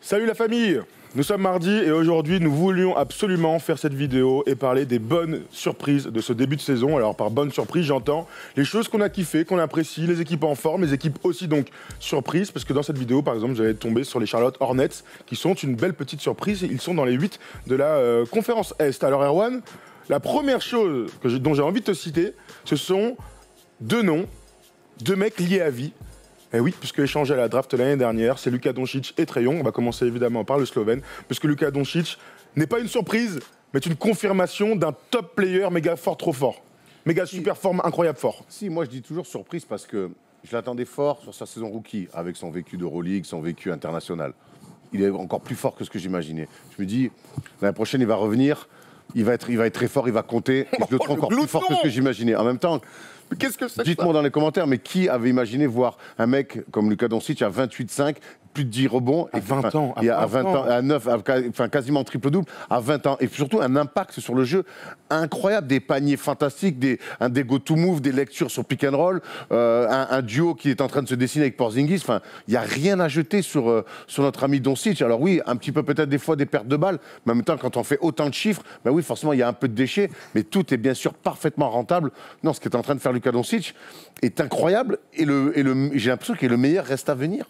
Salut la famille, nous sommes mardi et aujourd'hui nous voulions absolument faire cette vidéo et parler des bonnes surprises de ce début de saison. Alors par bonne surprise j'entends les choses qu'on a kiffées, qu'on apprécie, les équipes en forme, les équipes aussi donc surprises, parce que dans cette vidéo par exemple j'allais tomber sur les Charlotte Hornets qui sont une belle petite surprise, ils sont dans les 8 de la conférence Est. Alors Erwan, la première chose dont j'ai envie de te citer, ce sont deux noms, deux mecs liés à vie. Et oui, puisque échangé à la draft l'année dernière, c'est Luka Doncic et Trae Young. On va commencer évidemment par le Slovène, puisque Luka Doncic n'est pas une surprise, mais une confirmation d'un top player méga fort, trop fort. Méga super forme, incroyable fort. Si, moi je dis toujours surprise parce que je l'attendais fort sur sa saison rookie, avec son vécu d'Euroleague, son vécu international. Il est encore plus fort que ce que j'imaginais. Je me dis, l'année prochaine il va revenir, il va être très fort, il va compter. Je le trouve encore plus fort que ce que j'imaginais. En même temps, mais qu'est-ce que c'est? Dites-moi dans les commentaires, mais qui avait imaginé voir un mec comme Luka Doncic à 28,5, plus de 10 rebonds à 20 ans, à 20 ans, à 9, enfin quasiment triple-double, à 20 ans, et surtout un impact sur le jeu incroyable, des paniers fantastiques, des go-to-move, des lectures sur pick and roll, un duo qui est en train de se dessiner avec Porzingis. Enfin, il n'y a rien à jeter sur notre ami Doncic. Alors oui, un petit peu peut-être des fois des pertes de balles, mais en même temps, quand on fait autant de chiffres, ben oui, forcément, il y a un peu de déchets, mais tout est bien sûr parfaitement rentable. Non, ce qui est en train de faire Luka Doncic est incroyable, et j'ai l'impression que le meilleur reste à venir.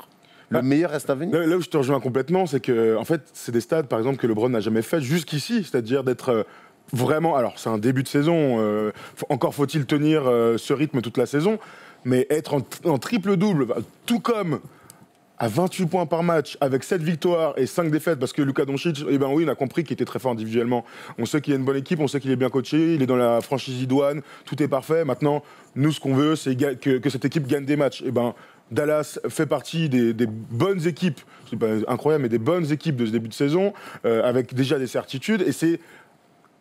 Le meilleur reste à venir. Là où je te rejoins complètement, c'est que en fait, c'est des stats, par exemple, que LeBron n'a jamais fait jusqu'ici, c'est-à-dire d'être vraiment. Alors, c'est un début de saison. Encore faut-il tenir ce rythme toute la saison, mais être en triple-double, tout comme à 28 points par match, avec 7 victoires et 5 défaites, parce que Luka Doncic, eh ben oui, on a compris qu'il était très fort individuellement. On sait qu'il a une bonne équipe, on sait qu'il est bien coaché, il est dans la franchise idoine, tout est parfait. Maintenant, nous, ce qu'on veut, c'est que cette équipe gagne des matchs. Eh ben, Dallas fait partie des bonnes équipes, c'est pas incroyable, mais des bonnes équipes de ce début de saison, avec déjà des certitudes, et c'est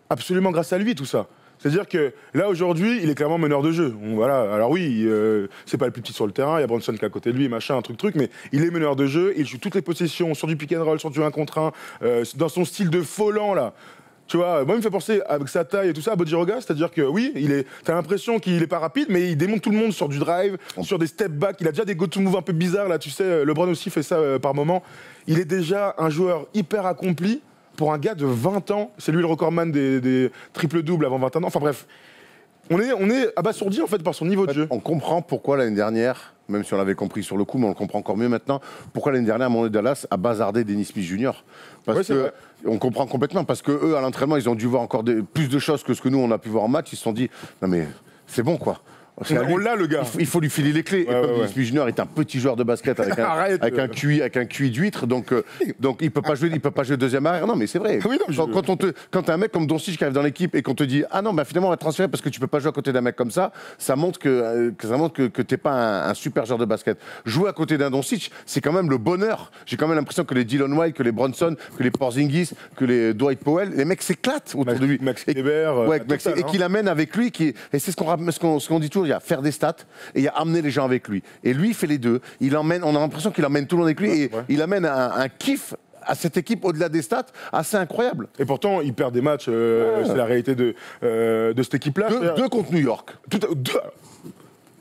absolument grâce à lui tout ça. C'est-à-dire que là, aujourd'hui, il est clairement meneur de jeu. Voilà. Alors oui, c'est pas le plus petit sur le terrain, il y a Bronson qui est à côté de lui, machin, un truc, mais il est meneur de jeu, il joue toutes les possessions sur du pick and roll, sur du 1 contre 1, dans son style de volant, là. Tu vois, moi, il me fait penser, avec sa taille et tout ça, à Bodiroga, c'est-à-dire que oui, t'as l'impression qu'il est pas rapide, mais il démonte tout le monde sur du drive, sur des step back, il a déjà des go-to-move un peu bizarres, là, tu sais, LeBron aussi fait ça par moment. Il est déjà un joueur hyper accompli pour un gars de 20 ans, c'est lui le recordman des triple-doubles avant 21 ans, enfin bref. On est abasourdi en fait par son niveau de jeu. On comprend pourquoi l'année dernière, même si on l'avait compris sur le coup, mais on le comprend encore mieux maintenant, pourquoi l'année dernière, Mohamed Dallas a bazardé Dennis Smith Jr. Parce que on comprend complètement, parce que eux à l'entraînement, ils ont dû voir encore plus de choses que ce que nous on a pu voir en match. Ils se sont dit non mais c'est bon quoi. On l'a le gars. Il faut lui filer les clés. Ouais, et comme Smith Junior est un petit joueur de basket avec un QI d'huître, donc il peut pas jouer deuxième arrière. Non mais c'est vrai. Oui, non, quand t'as un mec comme Doncic qui arrive dans l'équipe et qu'on te dit ah non bah finalement on va te transférer parce que tu peux pas jouer à côté d'un mec comme ça, ça montre que t'es pas un super joueur de basket. Jouer à côté d'un Doncic, c'est quand même le bonheur. J'ai quand même l'impression que les Dylan White, que les Bronson, que les Porzingis, que les Dwight Powell, les mecs s'éclatent autour de lui. Max Kleber, et qu'il amène avec lui, et c'est ce qu'on dit toujours. Il y a faire des stats et il y a amener les gens avec lui. Et lui, il fait les deux. On a l'impression qu'il emmène tout le monde avec lui et il amène un kiff à cette équipe au-delà des stats assez incroyable. Et pourtant, il perd des matchs. C'est la réalité de cette équipe-là. Deux contre New York.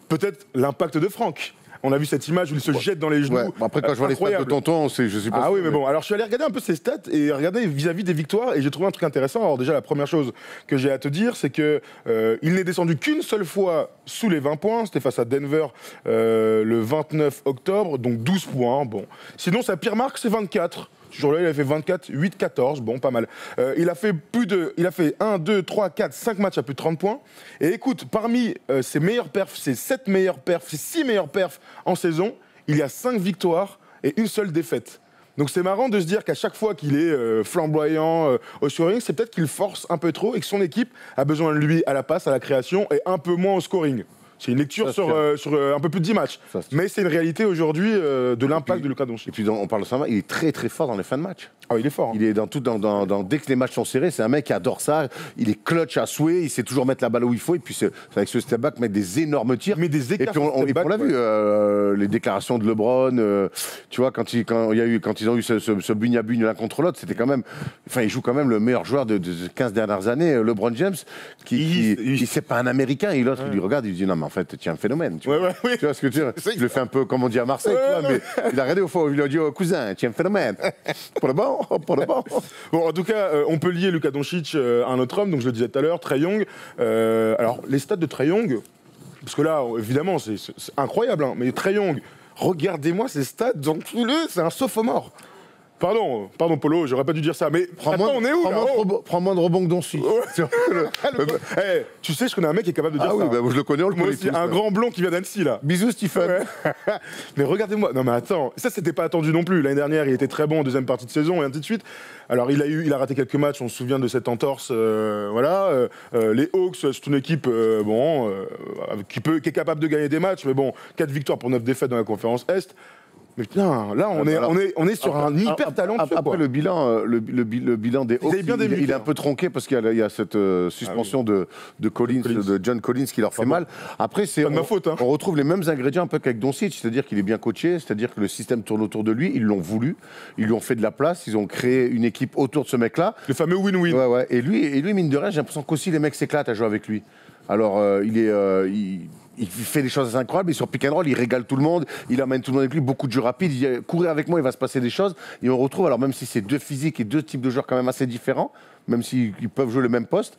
Peut-être l'impact de Franck. On a vu cette image où il se jette dans les genoux. Ouais. Après, quand je vois les stats de tonton, je suis pas Ah oui, mais bon. Alors, je suis allé regarder un peu ses stats et regarder vis-à-vis des victoires et j'ai trouvé un truc intéressant. Alors, déjà, la première chose que j'ai à te dire, c'est que il n'est descendu qu'une seule fois sous les 20 points. C'était face à Denver le 29 octobre, donc 12 points. Bon. Sinon, sa pire marque, c'est 24. Ce jour-là, il a fait 24, 8, 14, bon, pas mal. Il a fait 1, 2, 3, 4, 5 matchs à plus de 30 points. Et écoute, parmi ses meilleurs perfs, ses 7 meilleurs perfs, ses 6 meilleurs perfs en saison, il y a 5 victoires et une seule défaite. Donc c'est marrant de se dire qu'à chaque fois qu'il est flamboyant au scoring, c'est peut-être qu'il force un peu trop et que son équipe a besoin de lui à la passe, à la création et un peu moins au scoring. C'est une lecture sur un peu plus de 10 matchs. Mais c'est une réalité aujourd'hui de l'impact de Luka Doncic. Et puis on parle de ça, il est très très fort dans les fins de match. Ah, il est fort. Hein. Il est dès que les matchs sont serrés, c'est un mec qui adore ça. Il est clutch à souhait, il sait toujours mettre la balle où il faut. Et puis avec ce step back, mettre des énormes tirs. Mais des écarts. Et puis on l'a vu, les déclarations de LeBron. Tu vois, quand ils ont eu ce bugne-à-bugne l'un contre l'autre, c'était quand même. Enfin, il joue quand même le meilleur joueur de 15 dernières années, LeBron James, qui c'est pas un Américain. Et l'autre, il lui regarde, il lui dit non, mais en fait, tu es un phénomène. Tu Ouais, vois. ouais, oui. Tu vois ce que tu veux dire? Je le fais un peu comme on dit à Marseille, tu vois, mais il a regardé au fond, il lui a dit, oh, cousin, tu es un phénomène. Pour le bon, pour le bon. Bon, en tout cas, on peut lier Luka Doncic à un autre homme, donc je le disais tout à l'heure, Trae Young. Alors, les stats de Trae Young, parce que là, évidemment, c'est incroyable, hein, mais Trae Young, regardez-moi ces stats, c'est un sophomore. Pardon, Polo, j'aurais pas dû dire ça, mais attends, on est où là? Prends moins de rebond que Doncic. Tu sais, je connais un mec qui est capable de dire ça. Ah oui, bah, je le connais, on le Moi connaît aussi, tous, un ouais. grand blond qui vient d'Annecy, là. Bisous, Stephen. Ouais. Mais regardez-moi, non mais attends, ça c'était pas attendu non plus. L'année dernière, il était très bon en deuxième partie de saison et ainsi de suite. Alors il a raté quelques matchs, on se souvient de cette entorse, voilà. Les Hawks, c'est une équipe qui est capable de gagner des matchs, mais bon, 4 victoires pour 9 défaites dans la conférence Est. Mais putain, là on est sur un hyper talent. Après le bilan, le bilan des Hawks, il est un peu tronqué parce qu'il y a cette suspension de John Collins qui leur fait mal. Après c'est ma faute. Hein. On retrouve les mêmes ingrédients un peu qu'avec Doncic, c'est-à-dire qu'il est bien coaché, c'est-à-dire que le système tourne autour de lui. Ils l'ont voulu, ils lui ont fait de la place, ils ont créé une équipe autour de ce mec-là. Le fameux win-win. Ouais, ouais. Et lui mine de rien, j'ai l'impression qu'aussi les mecs s'éclatent à jouer avec lui. Alors il fait des choses incroyables, et sur pick and roll, il régale tout le monde, il amène tout le monde avec lui, beaucoup de jeux rapides, il dit courir avec moi, il va se passer des choses. Et on retrouve, alors même si c'est deux physiques et deux types de joueurs quand même assez différents, même s'ils peuvent jouer le même poste,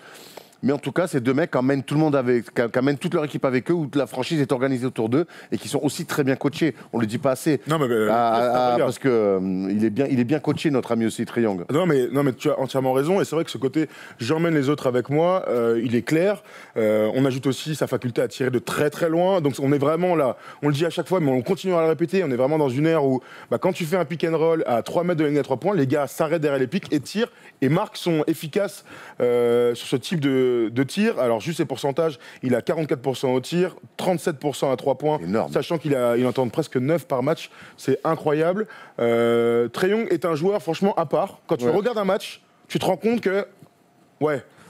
mais en tout cas, ces deux mecs qui emmènent tout le monde qui emmènent toute leur équipe avec eux, où la franchise est organisée autour d'eux, et qui sont aussi très bien coachés. On le dit pas assez. Non, mais parce que il est bien coaché, notre ami aussi, Trae Young. Non mais tu as entièrement raison, et c'est vrai que ce côté j'emmène les autres avec moi, il est clair. On ajoute aussi sa faculté à tirer de très très loin, donc on est vraiment là, on le dit à chaque fois, mais on continue à le répéter, on est vraiment dans une ère où quand tu fais un pick and roll à 3 mètres de la ligne à 3 points, les gars s'arrêtent derrière les pics et tirent, et Marc sont efficaces sur ce type de tir. Alors juste ses pourcentages, il a 44% au tir, 37% à 3 points, énorme. Sachant qu'il en tente presque 9 par match, c'est incroyable. Trae Young est un joueur franchement à part. Quand tu regardes un match, tu te rends compte que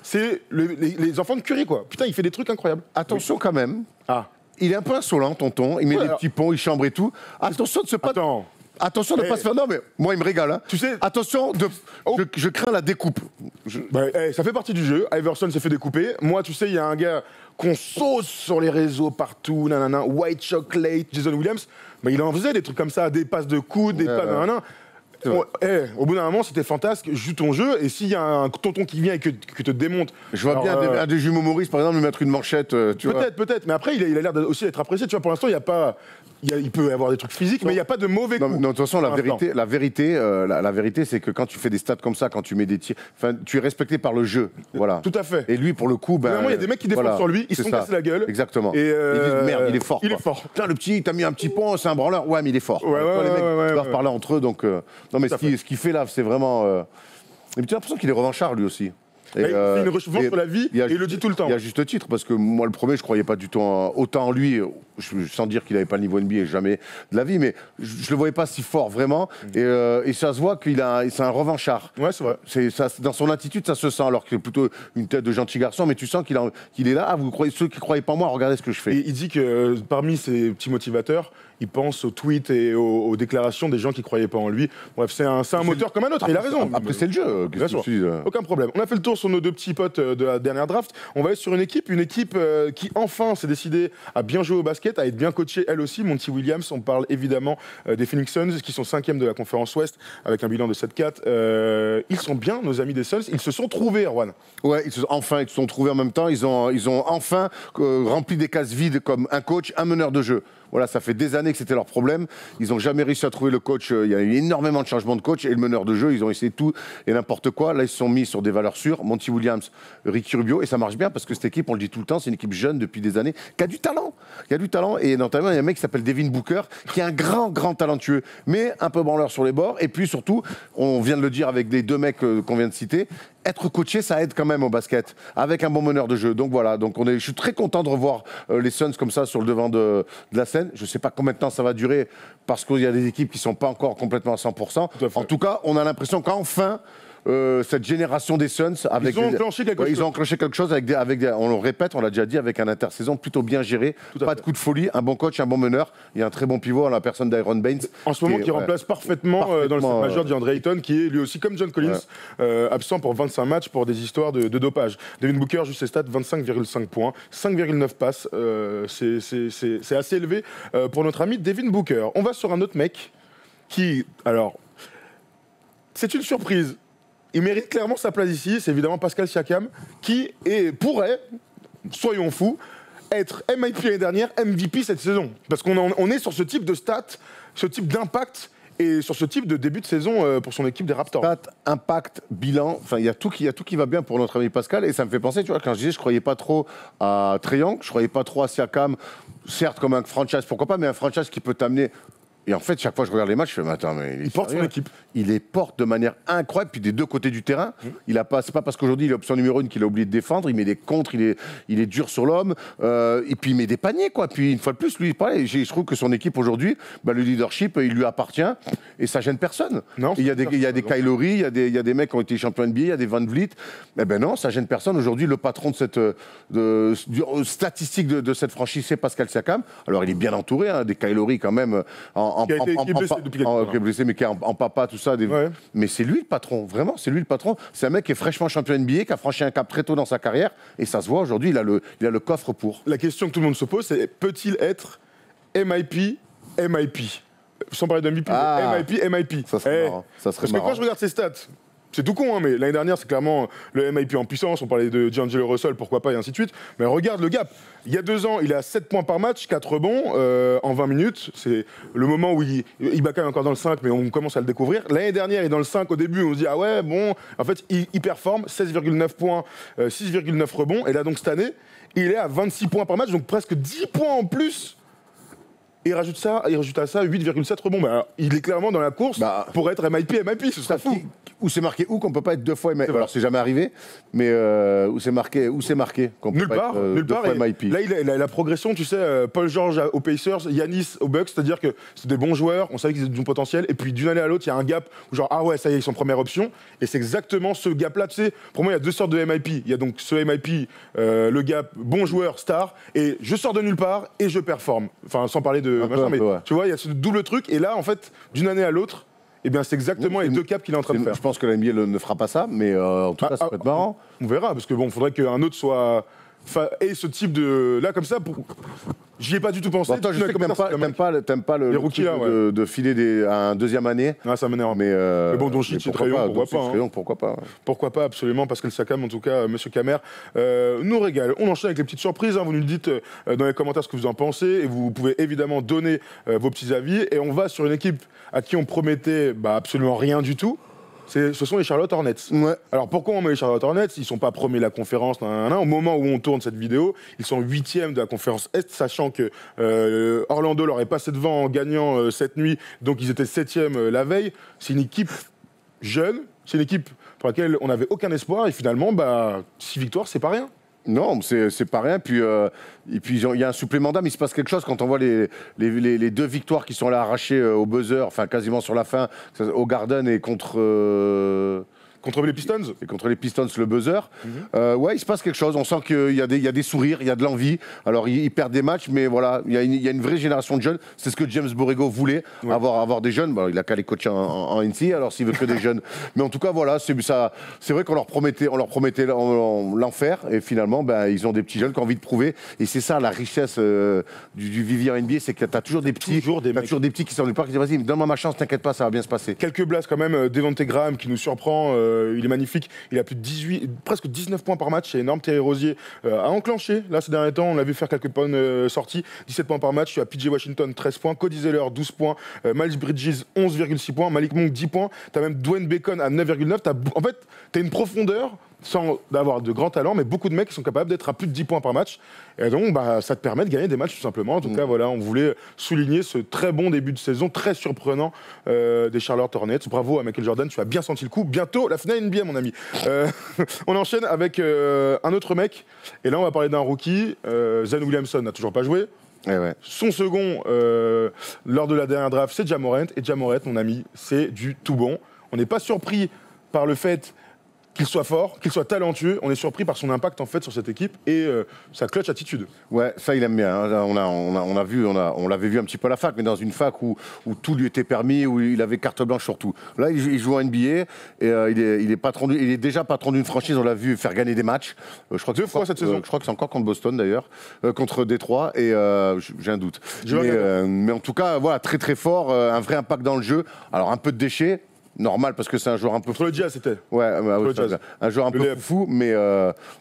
c'est les enfants de Curry, quoi. Putain, il fait des trucs incroyables. Attention quand même. Ah. Il est un peu insolent, tonton. Il met des petits ponts, il chambre et tout. Attention de se pas... Attention de ne pas se faire... Non, mais moi, il me régale. Hein. Tu sais... Attention, je crains la découpe. Ça fait partie du jeu. Iverson s'est fait découper. Moi, tu sais, il y a un gars qu'on sauce sur les réseaux partout, nanana, White Chocolate, Jason Williams. Mais il en faisait des trucs comme ça, des passes de coude, des passes... Nanana. Au bout d'un moment, c'était fantasque, joue ton jeu, et s'il y a un tonton qui vient et que te démonte... Je vois bien un des jumeaux Maurice, par exemple, lui mettre une manchette, tu vois. Peut-être, mais après, il a l'air aussi d'être apprécié. Tu vois, pour l'instant, il y a pas... Il peut y avoir des trucs physiques, mais il n'y a pas de mauvais coups. Non, de toute façon, la vérité, c'est que quand tu fais des stats comme ça, quand tu mets des tirs, tu es respecté par le jeu. Voilà. Tout à fait. Et lui, pour le coup, il y a des mecs qui défendent sur lui, ils se sont cassés la gueule. Exactement. Et ils disent, merde, il est fort. Il est fort. Putain, le petit, t'as mis un petit pont, c'est un branleur. Ouais, mais il est fort. Les mecs doivent parler entre eux. Donc, non, mais ce qu'il fait là, c'est vraiment. Et puis, tu as l'impression qu'il est revanchard, lui aussi. Il fait une revanche sur la vie, et il le dit tout le temps. Il y a juste titre, parce que moi, le premier, je croyais pas du tout autant en lui, sans dire qu'il n'avait pas le niveau NBA jamais de la vie, mais je le voyais pas si fort, vraiment. Et ça se voit c'est un revanchard. Ouais, c'est vrai. Dans son attitude, ça se sent, alors qu'il est plutôt une tête de gentil garçon, mais tu sens qu'il est là. Ah, ceux qui ne croyaient pas en moi, regardez ce que je fais. Et il dit que parmi ses petits motivateurs, il pense aux tweets et aux déclarations des gens qui ne croyaient pas en lui. Bref, c'est un moteur comme un autre, il a raison. Après, c'est le jeu. Bien sûr. Aucun problème. On a fait le tour sur nos deux petits potes de la dernière draft. On va aller sur une équipe qui enfin s'est décidée à bien jouer au basket, à être bien coachée elle aussi. Monty Williams, on parle évidemment des Phoenix Suns, qui sont 5e de la conférence Ouest, avec un bilan de 7-4. Ils sont bien, nos amis des Suns. Ils se sont trouvés, Erwan. Ouais, ils se sont trouvés en même temps. Ils ont enfin rempli des cases vides comme un coach, un meneur de jeu. Voilà, ça fait des années que c'était leur problème. Ils n'ont jamais réussi à trouver le coach. Il y a eu énormément de changements de coach. Et le meneur de jeu, ils ont essayé tout et n'importe quoi. Là, ils se sont mis sur des valeurs sûres. Monty Williams, Ricky Rubio. Et ça marche bien parce que cette équipe, on le dit tout le temps, c'est une équipe jeune depuis des années qui a du talent. Et notamment, il y a un mec qui s'appelle Devin Booker, qui est un grand talentueux, mais un peu branleur sur les bords. Et puis surtout, on vient de le dire avec les deux mecs qu'on vient de citer, être coaché, ça aide quand même au basket, avec un bon meneur de jeu. Donc voilà, je suis très content de revoir les Suns comme ça sur le devant de la scène. Je ne sais pas combien de temps ça va durer, parce qu'il y a des équipes qui ne sont pas encore complètement à 100%. En tout cas, on a l'impression qu'enfin, cette génération des Suns. Avec ils ont enclenché quelque chose. Ils ont enclenché quelque chose on le répète, on l'a déjà dit, avec un intersaison plutôt bien géré. Pas de coup de folie, un bon coach, un bon meneur. Il y a un très bon pivot à la personne d'Aaron Baines. En ce moment, qui remplace parfaitement dans le set majeur DeAndre Ayton, qui est lui aussi, comme John Collins, absent pour 25 matchs pour des histoires de dopage. Devin Booker, juste ses stats, 25,5 points, 5,9 passes. C'est assez élevé pour notre ami Devin Booker. On va sur un autre mec qui, alors, c'est une surprise. Il mérite clairement sa place ici. C'est évidemment Pascal Siakam, qui pourrait, soyons fous, être MIP l'année dernière, MVP cette saison. Parce qu'on est sur ce type de stats, ce type d'impact et sur ce type de début de saison pour son équipe des Raptors. Stats, impact, bilan, enfin il y a tout qui va bien pour notre ami Pascal. Et ça me fait penser, tu vois, quand je disais je croyais pas trop à Trae Young, je croyais pas trop à Siakam, certes comme un franchise, pourquoi pas, mais un franchise qui peut t'amener. Et en fait, chaque fois que je regarde les matchs, je fais, mais attends, mais il porte son équipe. Il les porte de manière incroyable, puis des deux côtés du terrain. C'est pas parce qu'aujourd'hui il est option numéro 1 qu'il a oublié de défendre, il met des contres, il est dur sur l'homme, et puis il met des paniers, quoi. Puis une fois de plus, lui, pareil, je trouve que son équipe aujourd'hui, le leadership, il lui appartient, et ça gêne personne. Non, il y a des Kylori, il y a des mecs qui ont été champions NBA, il y a des Van Vliet. Eh ben non, ça gêne personne. Aujourd'hui, le patron de cette statistique de cette franchise, c'est Pascal Siakam. Alors il est bien entouré, hein, des Kylori quand même, blessé, mais qui est en papa, tout ça. Mais c'est lui le patron, vraiment, c'est lui le patron. C'est un mec qui est fraîchement champion NBA, qui a franchi un cap très tôt dans sa carrière, et ça se voit aujourd'hui, il a le coffre pour. La question que tout le monde se pose, c'est peut-il être MIP, sans parler de MVP, MIP. Ça serait marrant. Parce que quand je regarde ses stats, c'est tout con, hein, mais l'année dernière, c'est clairement le MIP en puissance. On parlait de D'Angelo Russell, pourquoi pas, et ainsi de suite. Mais regarde le gap. Il y a 2 ans, il est à 7 points par match, 4 rebonds en 20 minutes. C'est le moment où il bat quand même encore dans le 5, mais on commence à le découvrir. L'année dernière, il est dans le 5 au début, on se dit, ah ouais, bon. En fait, il performe, 16,9 points, 6,9 rebonds. Et là, donc, cette année, il est à 26 points par match, donc presque 10 points en plus. Et il rajoute à ça 8,7 rebonds. Bah, il est clairement dans la course pour être MIP, ce serait fou. Où c'est marqué qu'on peut pas être 2 fois MIP. Alors c'est jamais arrivé, mais où c'est marqué qu'on peut pas être nulle part, 2 fois MIP. Là, il a la progression, tu sais, Paul George aux Pacers, Giannis aux Bucks, c'est-à-dire que c'est des bons joueurs, on savait qu'ils avaient du potentiel, et puis d'une année à l'autre, il y a un gap où genre, ah ouais, ça y est, ils sont première option, et c'est exactement ce gap-là, tu sais, pour moi, il y a 2 sortes de MIP. Il y a donc ce MIP, le gap bon joueur, star, et je sors de nulle part et je performe. Enfin, sans parler de machin, mais tu vois, il y a ce double truc, et là, en fait, d'une année à l'autre, eh bien, c'est exactement les 2 caps qu'il est en train de faire. Je pense que la NBA ne fera pas ça, mais en tout cas, ça peut être marrant. On verra, parce que bon, il faudrait qu'un autre soit. Et ce type de. Là, comme ça, j'y ai pas du tout pensé. Bon, toi, je sais que t'aimes pas le rookies, là, de filer à un deuxième année. Ah, ça m'énerve. Mais bon, Doncic, c'est très long, pourquoi pas. Pourquoi pas, absolument, Pascal Siakam, en tout cas, Monsieur Kamer, nous régale. On enchaîne avec les petites surprises. Hein, vous nous dites dans les commentaires ce que vous en pensez. Et vous pouvez évidemment donner vos petits avis. Et on va sur une équipe à qui on promettait absolument rien du tout. Ce sont les Charlotte Hornets. Ouais. Alors pourquoi on met les Charlotte Hornets? Ils ne sont pas premiers de la conférence. Au moment où on tourne cette vidéo, ils sont 8e de la conférence Est, sachant que Orlando leur est passé devant en gagnant cette nuit, donc ils étaient 7e la veille. C'est une équipe jeune, c'est une équipe pour laquelle on n'avait aucun espoir, et finalement, 6 victoires, c'est pas rien. Non, c'est pas rien. Et puis il y a un supplément d'âme. Il se passe quelque chose quand on voit les 2 victoires qui sont là arrachées au buzzer, enfin quasiment sur la fin, au Garden et contre les Pistons. Et contre les Pistons, le buzzer. Ouais, il se passe quelque chose. On sent qu'il y a des sourires, il y a de l'envie. Alors, ils perdent des matchs, mais voilà, il y a une vraie génération de jeunes. C'est ce que James Borrego voulait, avoir des jeunes. Bon, il a qu'à les coacher en NC, alors s'il veut que des jeunes. Mais en tout cas, voilà, c'est vrai qu'on leur promettait l'enfer. Et finalement, ils ont des petits jeunes qui ont envie de prouver. Et c'est ça, la richesse du vivier en NBA, c'est que tu as toujours des petits. Toujours des petits qui sont du parc qui disent, vas-y, donne-moi ma chance, t'inquiète pas, ça va bien se passer. Quelques blasts quand même. Devonte Graham qui nous surprend. Il est magnifique. Il a plus de presque 19 points par match. C'est énorme. Thierry Rosier a enclenché. Là, ces derniers temps, on l'a vu faire quelques bonnes sorties. 17 points par match. Tu as PJ Washington, 13 points. Cody Zeller, 12 points. Miles Bridges, 11,6 points. Malik Monk, 10 points. Tu as même Dwayne Bacon à 9,9. En fait, tu as une profondeur sans avoir de grands talents, mais beaucoup de mecs qui sont capables d'être à plus de 10 points par match. Et donc, ça te permet de gagner des matchs, tout simplement. En tout cas, voilà, on voulait souligner ce très bon début de saison, très surprenant des Charlotte Hornets. Bravo à Michael Jordan, tu as bien senti le coup. Bientôt, la finale NBA, mon ami. On enchaîne avec un autre mec. Et là, on va parler d'un rookie. Zion Williamson n'a toujours pas joué. Son second, lors de la dernière draft, c'est Ja Morant. Et Ja Morant, mon ami, c'est du tout bon. On n'est pas surpris par le fait qu'il soit fort, qu'il soit talentueux. On est surpris par son impact en fait sur cette équipe et sa clutch attitude. Ouais, ça il aime bien. Hein. On l'avait vu un petit peu à la fac, mais dans une fac où tout lui était permis, où il avait carte blanche sur tout. Là, il joue en NBA et il est déjà patron d'une franchise. On l'a vu faire gagner des matchs. Je crois que 2 fois cette saison. Je crois que c'est encore contre Boston d'ailleurs, contre Détroit. Et j'ai un doute. Mais en tout cas, voilà, très très fort, un vrai impact dans le jeu. Alors un peu de déchets. Normal parce que c'est un joueur un peu fou. Pour le Jazz, c'était. Ouais, un joueur un peu fou, mais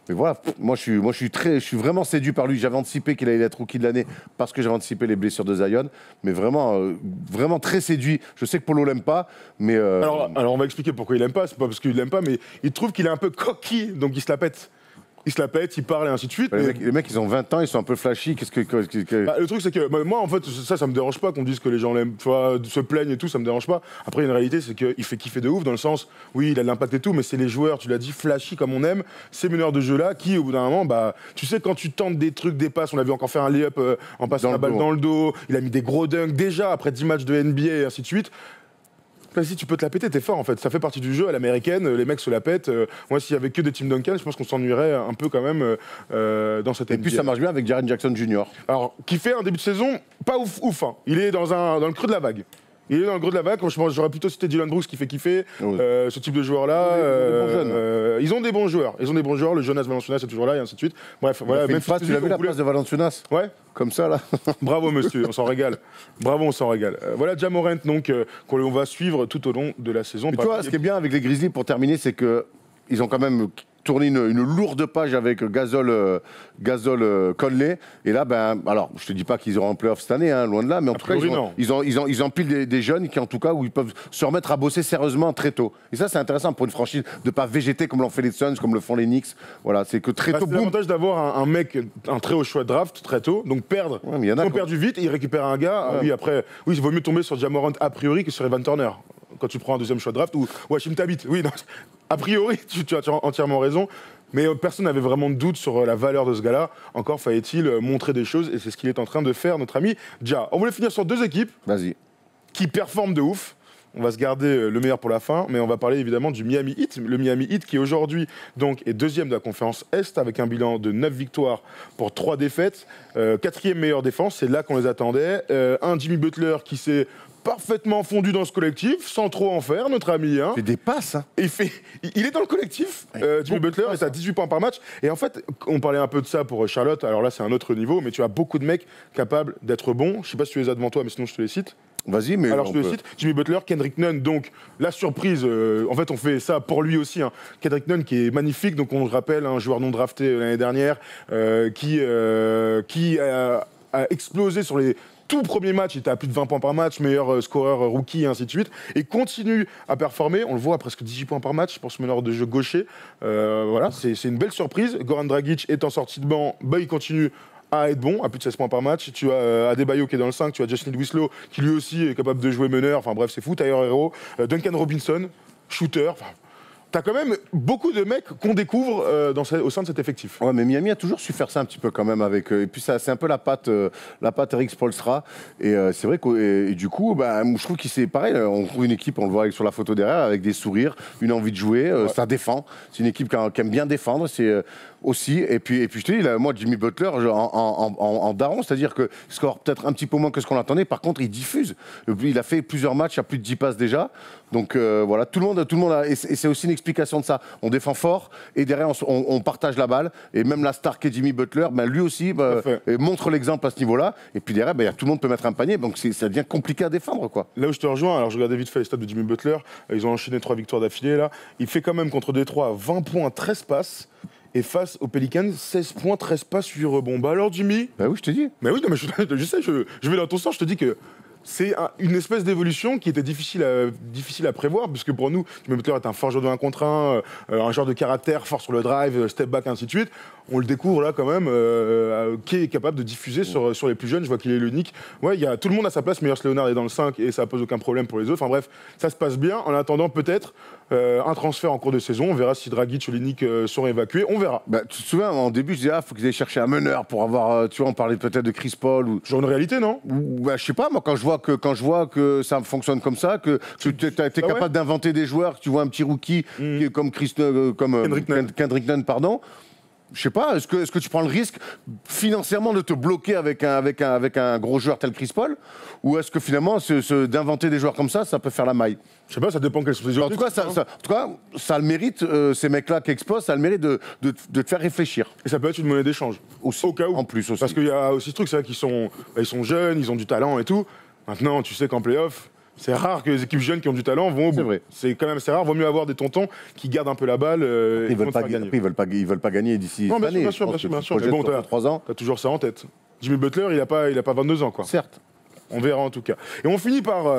voilà. Moi, je suis vraiment séduit par lui. J'avais anticipé qu'il allait être rookie de l'année parce que j'avais anticipé les blessures de Zion, mais vraiment très séduit. Je sais que Polo l'aime pas, mais alors on va expliquer pourquoi il l'aime pas. C'est pas parce qu'il l'aime pas, mais il trouve qu'il est un peu coquille, donc il se la pète. Il se la pète, il parle et ainsi de suite. Les mecs, ils ont 20 ans, ils sont un peu flashy. Le truc, c'est que moi, en fait, ça me dérange pas qu'on dise que les gens l'aiment, tu vois, se plaignent et tout, ça me dérange pas. Après, une réalité, c'est qu'il fait kiffer de ouf, dans le sens, oui, il a de l'impact et tout, mais c'est les joueurs, tu l'as dit, flashy comme on aime, ces meneurs de jeu-là, qui, au bout d'un moment, bah, tu sais, quand tu tentes des trucs, des passes, on l'a vu encore faire un lay-up en passant la balle dans le dos, il a mis des gros dunks déjà après 10 matchs de NBA et ainsi de suite. Si tu peux te la péter, t'es fort en fait. Ça fait partie du jeu à l'américaine, les mecs se la pètent. Moi, s'il y avait que des Tim Duncan, je pense qu'on s'ennuierait un peu quand même dans cette NBA. Et puis ça marche bien avec Jaren Jackson Jr. Alors, qui fait un début de saison pas ouf. Hein. Il est dans le creux de la vague. Il est dans le creux de la vague. J'aurais plutôt cité Dylan Brooks qui fait kiffer. Oui. Ce type de joueur-là. Ils ont des bons joueurs. Le Jonas Valanciunas est toujours là et ainsi de suite. Bref, voilà. Même tu l'as vu la place de Valanciunas ? Ouais. Comme ça, là. Bravo, monsieur, on s'en régale. Bravo, on s'en régale. Voilà Ja Morant, donc, qu'on va suivre tout au long de la saison. Mais tu vois, ce qui est bien avec les Grizzlies, pour terminer, c'est qu'ils ont quand même tourné une lourde page avec Gasol Conley. Et là, alors, je te dis pas qu'ils auront un playoff cette année, hein, loin de là, mais en tout cas, ils empilent des jeunes qui, en tout cas, où ils peuvent se remettre à bosser sérieusement très tôt. Et ça, c'est intéressant pour une franchise de ne pas végéter comme l'ont fait les Suns, comme le font les Knicks. Voilà, c'est que très tôt. C'est l'avantage d'avoir un mec, un très haut choix de draft, très tôt, donc perdre. Ouais, ils ont perdu vite, et ils récupèrent un gas. Ouais. Oui, il vaut mieux tomber sur Ja Morant a priori que sur Evan Turner. Quand tu prends un deuxième choix de draft, ou Hashim Thabit. Oui, non, a priori, tu as entièrement raison. Mais personne n'avait vraiment de doute sur la valeur de ce gars-là. Encore fallait-il montrer des choses, et c'est ce qu'il est en train de faire, notre ami Ja. On voulait finir sur 2 équipes qui performent de ouf. On va se garder le meilleur pour la fin, mais on va parler évidemment du Miami Heat. Le Miami Heat qui aujourd'hui donc, est 2e de la conférence Est avec un bilan de 9 victoires pour 3 défaites. 4e meilleure défense, c'est là qu'on les attendait. Un Jimmy Butler qui s'est parfaitement fondu dans ce collectif, sans trop en faire, notre ami. Hein. Il fait des passes. Hein. Il est dans le collectif, Jimmy Butler, et ça a 18 points par match. Et en fait, on parlait un peu de ça pour Charlotte, alors là c'est un autre niveau, mais tu as beaucoup de mecs capables d'être bons. Je sais pas si tu les as devant toi, mais sinon je te les cite. Vas-y, mais alors je te les cite. Jimmy Butler, Kendrick Nunn, donc la surprise, en fait on fait ça pour lui aussi. Hein. Kendrick Nunn qui est magnifique, donc on le rappelle, un joueur non drafté l'année dernière, qui a explosé sur les tout premier match, il était à plus de 20 points par match, meilleur scoreur rookie et ainsi de suite, et continue à performer. On le voit à presque 18 points par match pour ce meneur de jeu gaucher. Voilà, c'est une belle surprise. Goran Dragic étant sorti de banc, il continue à être bon, à plus de 16 points par match. Tu as Adebayo qui est dans le 5, tu as Justin Winslow qui lui aussi est capable de jouer meneur, enfin bref, c'est fou. Tyler Hero, Duncan Robinson, shooter. T'as quand même beaucoup de mecs qu'on découvre au sein de cet effectif. Ouais, mais Miami a toujours su faire ça un petit peu quand même avec. Et puis ça, c'est un peu la patte Eric Spoelstra. Et c'est vrai que du coup, je trouve qu'il c'est pareil. On trouve une équipe, on le voit sur la photo derrière, avec des sourires, une envie de jouer. Ça défend. C'est une équipe qui aime bien défendre. C'est aussi. Et puis je te dis, là, moi, Jimmy Butler en daron, c'est-à-dire qu'il score peut-être un petit peu moins que ce qu'on attendait. Par contre, il diffuse. Il a fait plusieurs matchs à plus de 10 passes déjà. Donc voilà, tout le monde a, et c'est aussi une explication de ça. On défend fort et derrière on partage la balle. Et même la star qui est Jimmy Butler, lui aussi montre l'exemple à ce niveau-là. Et puis derrière, tout le monde peut mettre un panier. Donc ça devient compliqué à défendre, quoi. Là où je te rejoins, alors je regardais vite fait les stats de Jimmy Butler. Ils ont enchaîné 3 victoires d'affilée là. Il fait quand même contre Détroit 20 points, 13 passes. Et face aux Pelicans, 16 points, 13 passes, 8 rebonds. Alors Jimmy. Bah oui, je te dis. Mais oui, non, mais je sais, je vais dans ton sens, je te dis que. C'est une espèce d'évolution qui était difficile à prévoir, puisque pour nous, Jimmy Butler est un fort joueur de 1 contre 1, un joueur de caractère, fort sur le drive, step back, ainsi de suite. On le découvre là quand même, qui est capable de diffuser sur les plus jeunes. Je vois qu'il est l'unique. Ouais, tout le monde à sa place. Meyers Leonard est dans le 5 et ça pose aucun problème pour les autres. Enfin bref, ça se passe bien. En attendant, peut-être un transfert en cours de saison. On verra si Dragic ou Olynyk seront évacués. On verra. Tu te souviens, en début, je disais, faut qu'ils aient cherché un meneur pour avoir. Tu vois, on parlait peut-être de Chris Paul. Ou... Genre une réalité, non? Je sais pas, moi, quand je vois je vois que ça fonctionne comme ça, que tu es capable d'inventer des joueurs, que tu vois un petit rookie qui est comme Kendrick Nunn, pardon. Je sais pas, est-ce que tu prends le risque financièrement de te bloquer avec un gros joueur tel Chris Paul, ou est-ce que finalement d'inventer des joueurs comme ça peut faire la maille? Je sais pas, ça dépend quels sont les En tout cas, ça a le mérite, ces mecs-là qui exposent, ça a le mérite de te faire réfléchir. Et ça peut être une monnaie d'échange. Aussi, au cas où. En plus aussi. Parce qu'il y a aussi ce truc, c'est vrai qu'ils sont jeunes, ils ont du talent et tout. Maintenant, tu sais qu'en play-off, c'est rare que les équipes jeunes qui ont du talent vont au bout. C'est vrai. C'est quand même assez rare. Vaut mieux avoir des tontons qui gardent un peu la balle. Ils veulent pas gagner d'ici cette année. Bien sûr. Mais bon, t'as toujours ça en tête. Jimmy Butler, il a pas 22 ans, quoi. Certes. On verra en tout cas. Et on finit par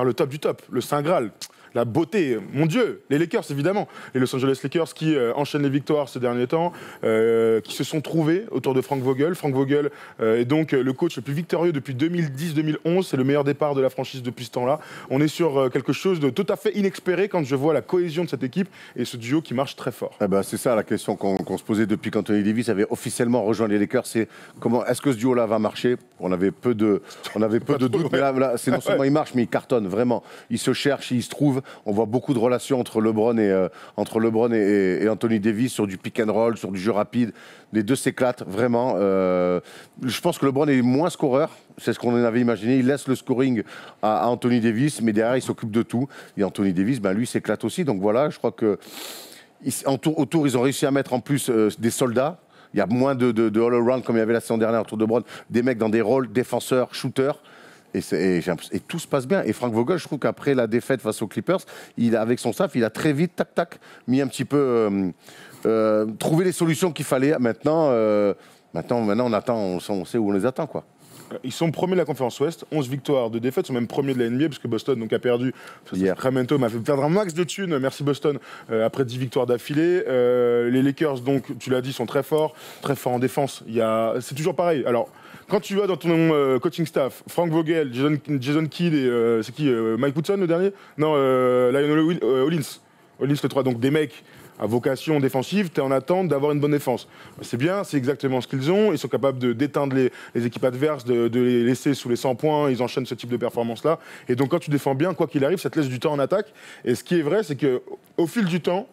le top du top, le Saint Graal. La beauté, mon Dieu, les Lakers évidemment, les Los Angeles Lakers qui enchaînent les victoires ces derniers temps, qui se sont trouvés autour de Frank Vogel. Frank Vogel est donc le coach le plus victorieux depuis 2010-2011, c'est le meilleur départ de la franchise depuis ce temps-là. On est sur quelque chose de tout à fait inespéré quand je vois la cohésion de cette équipe et ce duo qui marche très fort. Eh ben, c'est ça la question qu'on se posait depuis qu'Anthony Davis avait officiellement rejoint les Lakers, c'est est-ce que ce duo-là va marcher? On avait peu de doutes, mais là c'est non seulement il marche, mais il cartonne vraiment. Il se cherche, il se trouve. On voit beaucoup de relations entre LeBron et Anthony Davis sur du pick and roll, sur du jeu rapide. Les deux s'éclatent vraiment. Je pense que LeBron est moins scoreur. C'est ce qu'on en avait imaginé. Il laisse le scoring à Anthony Davis, mais derrière, il s'occupe de tout. Et Anthony Davis, lui, s'éclate aussi. Donc voilà, je crois que autour, ils ont réussi à mettre en plus des soldats. Il y a moins de all-around comme il y avait la saison dernière autour de LeBron. Des mecs dans des rôles, défenseurs, shooters. Et tout se passe bien. Et Frank Vogel, je trouve qu'après la défaite face aux Clippers, avec son staff, il a très vite, mis un petit peu... trouvé les solutions qu'il fallait. Maintenant, on attend, on sait où on les attend, quoi. Ils sont premiers de la conférence Ouest, 11 victoires, 2 défaites, sont même premiers de la NBA, parce que Boston donc, a perdu. Sacramento m'a fait perdre un max de thunes, merci Boston, après 10 victoires d'affilée. Les Lakers, donc, tu l'as dit, sont très forts en défense. C'est toujours pareil. Alors, quand tu vas dans ton coaching staff, Frank Vogel, Jason Kidd et c'est qui Mike Woodson le dernier? Non, Lionel Hollins le 3, donc des mecs à vocation défensive, tu es en attente d'avoir une bonne défense. C'est bien, c'est exactement ce qu'ils ont. Ils sont capables d'éteindre les équipes adverses, de les laisser sous les 100 points. Ils enchaînent ce type de performance-là. Et donc, quand tu défends bien, quoi qu'il arrive, ça te laisse du temps en attaque. Et ce qui est vrai, c'est qu'au fil du temps,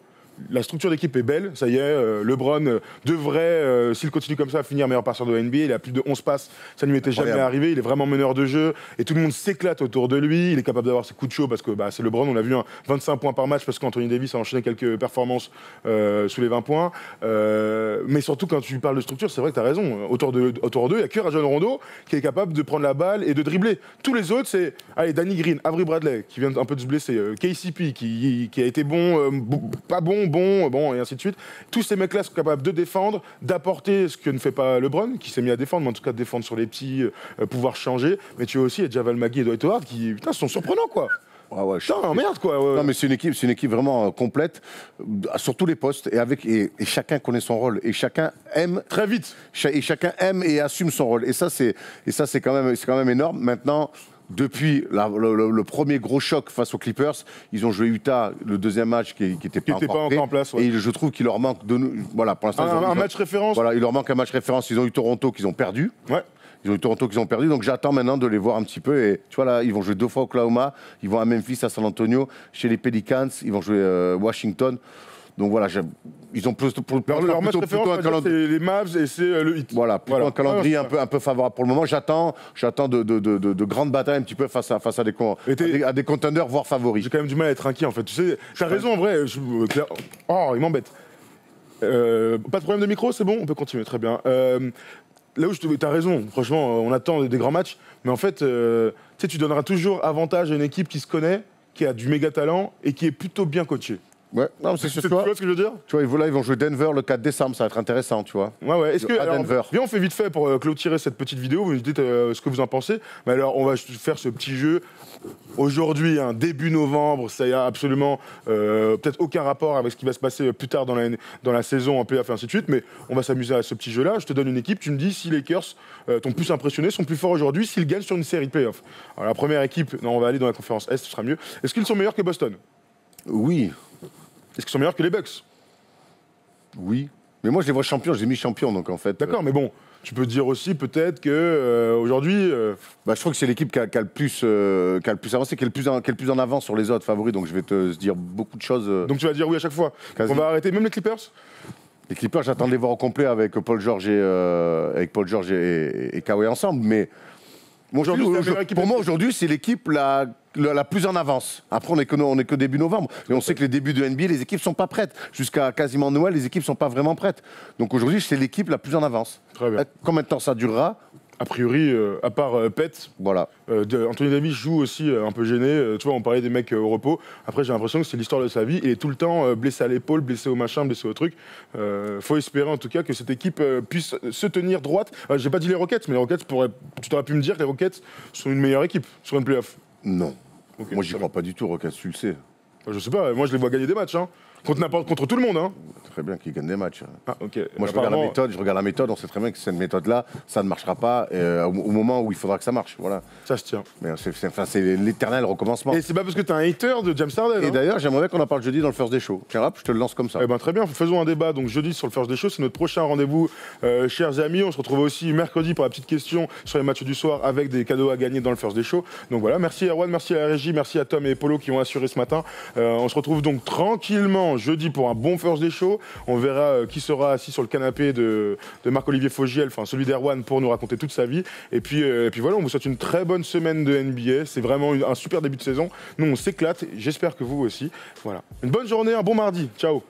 la structure d'équipe est belle, ça y est, LeBron devrait, s'il continue comme ça, finir meilleur passeur de la NBA. Il a plus de 11 passes, ça ne lui était jamais arrivé, il est vraiment meneur de jeu et tout le monde s'éclate autour de lui, il est capable d'avoir ses coups de chaud parce que c'est LeBron, on a vu 25 points par match parce qu'Anthony Davis a enchaîné quelques performances sous les 20 points. Mais surtout quand tu parles de structure, c'est vrai que tu as raison, autour d'eux, il n'y a que Rajon Rondo qui est capable de prendre la balle et de dribbler. Tous les autres, c'est Danny Green, Avery Bradley qui vient un peu de se blesser, KCP qui a été pas bon, et ainsi de suite. Tous ces mecs-là sont capables de défendre, d'apporter ce que ne fait pas LeBron, qui s'est mis à défendre, mais en tout cas de défendre sur les petits, pouvoir changer. Mais tu as aussi Javal McGee et Dwight Howard qui, sont surprenants, quoi. Merde, quoi. Non, mais c'est une équipe vraiment complète sur tous les postes et chacun connaît son rôle et chacun aime très vite. Et chacun aime et assume son rôle. Et ça, c'est quand même énorme. Maintenant, depuis le premier gros choc face aux Clippers, ils ont joué Utah, le deuxième match qui n'était pas encore en place. Ouais. Et je trouve qu'il leur manque voilà, pour l'instant, un match référence. Voilà, il leur manque un match référence. Ils ont eu Toronto qu'ils ont perdu. Ouais. Ils ont eu Toronto qu'ils ont perdu, donc j'attends maintenant de les voir un petit peu. Et tu vois là, ils vont jouer 2 fois Oklahoma, ils vont à Memphis, à San Antonio, chez les Pelicans, ils vont jouer Washington. Donc voilà, ils ont leur match référence, c'est les Mavs et c'est le Heat. Voilà, un calendrier un peu favorable pour le moment. J'attends de grandes batailles un petit peu face à des contenders, voire favoris. J'ai quand même du mal à être inquiet en fait. Tu sais, t'as raison en vrai. Il m'embête. Pas de problème de micro, c'est bon, on peut continuer, très bien. Là où t'as raison, franchement, on attend des grands matchs, mais en fait, tu donneras toujours avantage à une équipe qui se connaît, qui a du méga talent et qui est plutôt bien coachée. Ouais, non, c'est sûr. Tu vois ce que je veux dire? Tu vois, ils vont jouer Denver le 4 décembre, ça va être intéressant, tu vois. Ouais. Est-ce que viens, on fait vite fait pour clôturer cette petite vidéo. Vous nous dites ce que vous en pensez. Mais alors, on va faire ce petit jeu. Aujourd'hui, début novembre, ça y a absolument peut-être aucun rapport avec ce qui va se passer plus tard dans la saison en playoff et ainsi de suite. Mais on va s'amuser à ce petit jeu-là. Je te donne une équipe. Tu me dis si les Lakers t'ont plus impressionné, sont plus forts aujourd'hui, s'ils gagnent sur une série de playoff. Alors la première équipe, on va aller dans la conférence Est, ce sera mieux. Est-ce qu'ils sont meilleurs que Boston? Oui. Est-ce qu'ils sont meilleurs que les Bucks? Oui. Mais moi, je les vois champions, je les ai mis champions, donc en fait... D'accord, mais bon, Tu peux dire aussi peut-être que aujourd'hui. Bah, je trouve que c'est l'équipe qui a le plus avancé, qui est le plus en avance sur les autres favoris. Donc je vais te dire beaucoup de choses. Donc tu vas dire oui à chaque fois. Quasi. On va arrêter même les Clippers. Les Clippers, j'attends de les voir au complet avec Paul George et Kawhi ensemble. Mais pour moi, aujourd'hui, c'est l'équipe la plus en avance. Après, on n'est que début novembre. Et on sait que les débuts de NBA, les équipes ne sont pas prêtes. Jusqu'à quasiment Noël, les équipes ne sont pas vraiment prêtes. Donc aujourd'hui, c'est l'équipe la plus en avance. Très bien. Combien de temps ça durera? A priori, à part Pet, voilà. Anthony Davis joue aussi un peu gêné. Tu vois, on parlait des mecs au repos. Après, j'ai l'impression que c'est l'histoire de sa vie. Il est tout le temps blessé à l'épaule, blessé au machin, blessé au truc. Faut espérer en tout cas que cette équipe puisse se tenir droite. J'ai pas dit les Rockets, mais les Rockets, tu t'aurais pu me dire que les Rockets sont une meilleure équipe sur une playoff. Non. Okay, moi, j'y crois pas du tout, Rockets, tu le sais. Je sais pas, moi je les vois gagner des matchs. Hein. Contre tout le monde. Hein. Très bien qu'ils gagnent des matchs. Ah, okay. Moi, je regarde la méthode, on sait très bien que cette méthode-là, ça ne marchera pas au moment où il faudra que ça marche. Voilà. Ça se tient. Mais c'est l'éternel recommencement. Et c'est pas parce que t'es un hater de James Harden. Et d'ailleurs, j'aimerais qu'on en parle jeudi dans le First Day Show. Tiens, hop, je te le lance comme ça. Eh ben, très bien, faisons un débat donc jeudi sur le First Day Show. C'est notre prochain rendez-vous, chers amis. On se retrouve aussi mercredi pour la petite question sur les matchs du soir avec des cadeaux à gagner dans le First Day Show. Donc voilà, merci Erwan, merci à la régie, merci à Tom et Polo qui ont assuré ce matin. On se retrouve donc tranquillement jeudi pour un bon First Day Show. On verra qui sera assis sur le canapé de Marc-Olivier Fogiel, enfin celui d'Erwan, pour nous raconter toute sa vie. Et puis voilà, on vous souhaite une très bonne semaine de NBA. C'est vraiment un super début de saison. Nous, on s'éclate. J'espère que vous aussi. Voilà. Une bonne journée, un bon mardi. Ciao.